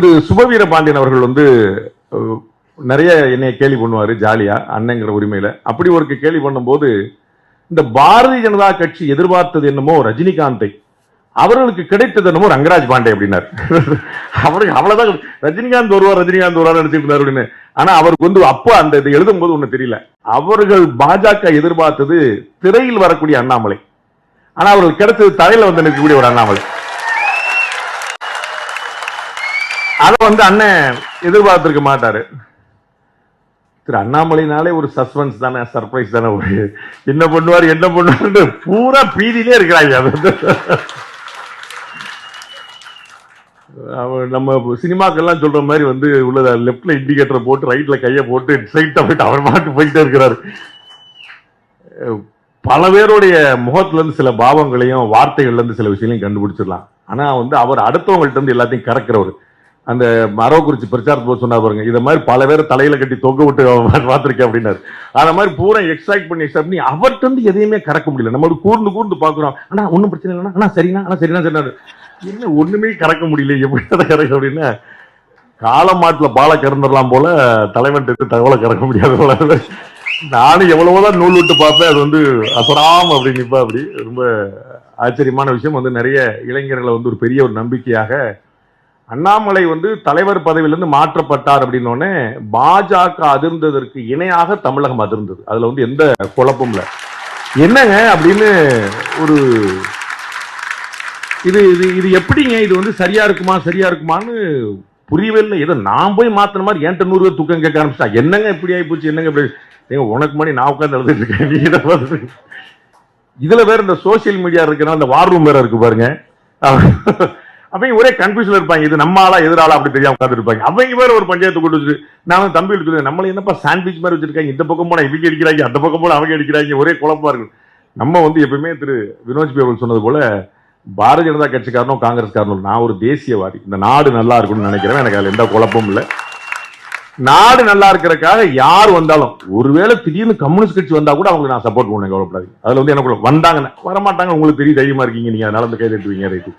திரு சுபவீர பாண்டியன் அவர்கள் வந்து நிறைய என்னைய கேலி பண்ணுவாரு ஜாலியா அண்ணங்கிற உரிமையில. அப்படி ஒரு கேலி பண்ணும்போது இந்த பாரதிய ஜனதா கட்சி எதிர்பார்த்தது என்னமோ ரஜினிகாந்தை, அவர்களுக்கு கிடைத்தது என்னமோ ரங்கராஜ் பாண்டே அப்படின்னாரு. அவருக்கு அவ்வளவுதான், ரஜினிகாந்த் வருவார் நினைச்சிட்டு இருந்தார் அப்படின்னு. ஆனா அவருக்கு வந்து அப்போ அந்த இதை எழுதும் போது ஒண்ணு தெரியல, அவர்கள் பாஜக எதிர்பார்த்தது திரையில் வரக்கூடிய அண்ணாமலை, ஆனா அவர்கள் கிடைத்தது தலையில வந்து நிற்கக்கூடிய ஒரு அண்ணாமலை. அதை வந்து அண்ணன் எதிர்பார்த்திருக்க மாட்டாரு. திரு அண்ணாமலைனாலே ஒரு சஸ்பென்ஸ் தானே, சர்ப்ரைஸ் தானே, ஒரு என்ன பண்ணுவாரு பூரா பீதியிலே இருக்கிறாங்க. நம்ம சினிமாக்கெல்லாம் சொல்ற மாதிரி வந்து உள்ளத லெப்ட்ல இண்டிகேட்டரை போட்டு ரைட்ல கையை போட்டு ஸ்ட்ரைட்டா போயிட்டு அவர் மாட்டு போயிட்டே இருக்கிறாரு. பல பேருடைய முகத்துல இருந்து சில பாவங்களையும் வார்த்தைகள்ல இருந்து சில விஷயங்களையும் கண்டுபிடிச்சிடலாம். ஆனா வந்து அவர் அடுத்தவங்கள்ட்ட இருந்து எல்லாத்தையும் கறக்கிறவர். அந்த மரவக்குறிச்சி பிரச்சாரத்து போது சொன்னா பாருங்க, இதை மாதிரி பல பேரை தலையில கட்டி தொங்க விட்டு பார்த்திருக்கேன் அப்படின்னாரு. அந்த மாதிரி பூரா எக்ஸ்ட்ராக்ட் பண்ணி அவர்கிட்ட இருந்து எதையுமே கறக்க முடியல. நம்ம கூர்ந்து பாக்குறோம், ஆனா ஒன்னும் பிரச்சனை இல்லைன்னா ஆனா சரினா சொன்னாரு, என்ன ஒண்ணுமே கறக்க முடியல, எப்படி கறக்க அப்படின்னா காலமாட்டுல பாலை கறந்துடலாம் போல தலைவன் தகவலை கறக்க முடியாது போல. நானும் எவ்வளவுதான் நூல் விட்டு பார்ப்பேன், அது வந்து அசராம் அப்படி நிப்பா. அப்படி ரொம்ப ஆச்சரியமான விஷயம். வந்து நிறைய இளைஞர்களை வந்து ஒரு பெரிய ஒரு நம்பிக்கையாக அண்ணாமலை வந்து தலைவர் பதவியிலிருந்து மாற்றப்பட்டார் அப்படின்னோடனே பாஜக அதிர்ந்ததற்கு இணையாக தமிழகம் அதிர்ந்தது. அதுல வந்து எந்த குழப்பமும் இல்லை. என்னங்க அப்படின்னு ஒரு இது இது இது எப்படிங்க இது வந்து சரியா இருக்குமான்னு புரியவே இல்லை. ஏதோ நான் போய் மாத்தின மாதிரி என்கிட்ட 100 பேர் தூக்கம் கேட்க ஆரம்பிச்சா, என்னங்க இப்படி ஆகி போச்சு, என்னங்க இப்படி, ஏங்க உனக்கு மணி நான் உட்காந்து எழுதிட்டு இருக்கேன். இதுல வேற இந்த சோசியல் மீடியா இருக்கிறனால இந்த வார் ரூம் வேற இருக்கு பாருங்க. அவங்க ஒரே கன்ஃபியூஷன்ல இருப்பாங்க, இது நம்ம ஆளா எதிராளா அப்படி தெரியாம உட்கார்ந்து இருப்பாங்க. அவங்க வேற ஒரு பஞ்சாயத்து கொண்டு வச்சு நான் தம்பி எடுத்து நம்மள என்னப்பா சாண்ட்விச் மாதிரி வச்சிருக்காங்க, இந்த பக்கம் போனா இவங்க அடிக்கிறாங்க, அந்த பக்கம் போனா அவங்க அடிக்கிறாங்க, ஒரே குழப்பமா இருக்கு. நம்ம வந்து எப்பயுமே திரு வினோஜ் பி அவர்கள் சொன்னது போல பாரதிய ஜனதா கட்சிக்காரனும் காங்கிரஸ்காரனும், நான் ஒரு தேசியவாதி, இந்த நாடு நல்லா இருக்கும்னு நினைக்கிறேன். எனக்கு அதுல எந்த குழப்பமும் இல்லை. நாடு நல்லா இருக்கிறதுக்காக யார் வந்தாலும், ஒருவேளை திடீர்னு கம்யூனிஸ்ட் கட்சி வந்தா கூட அவங்களுக்கு நான் சப்போர்ட் பண்ணுவேன், கவலைப்படாது. அதுல வந்து எனக்கு வந்தாங்க வரமாட்டாங்க, உங்களுக்கு பெரிய தைரியமா இருக்கீங்க, நீங்க அதனால அந்த கைது எடுத்துவீங்க, ரைட்டு.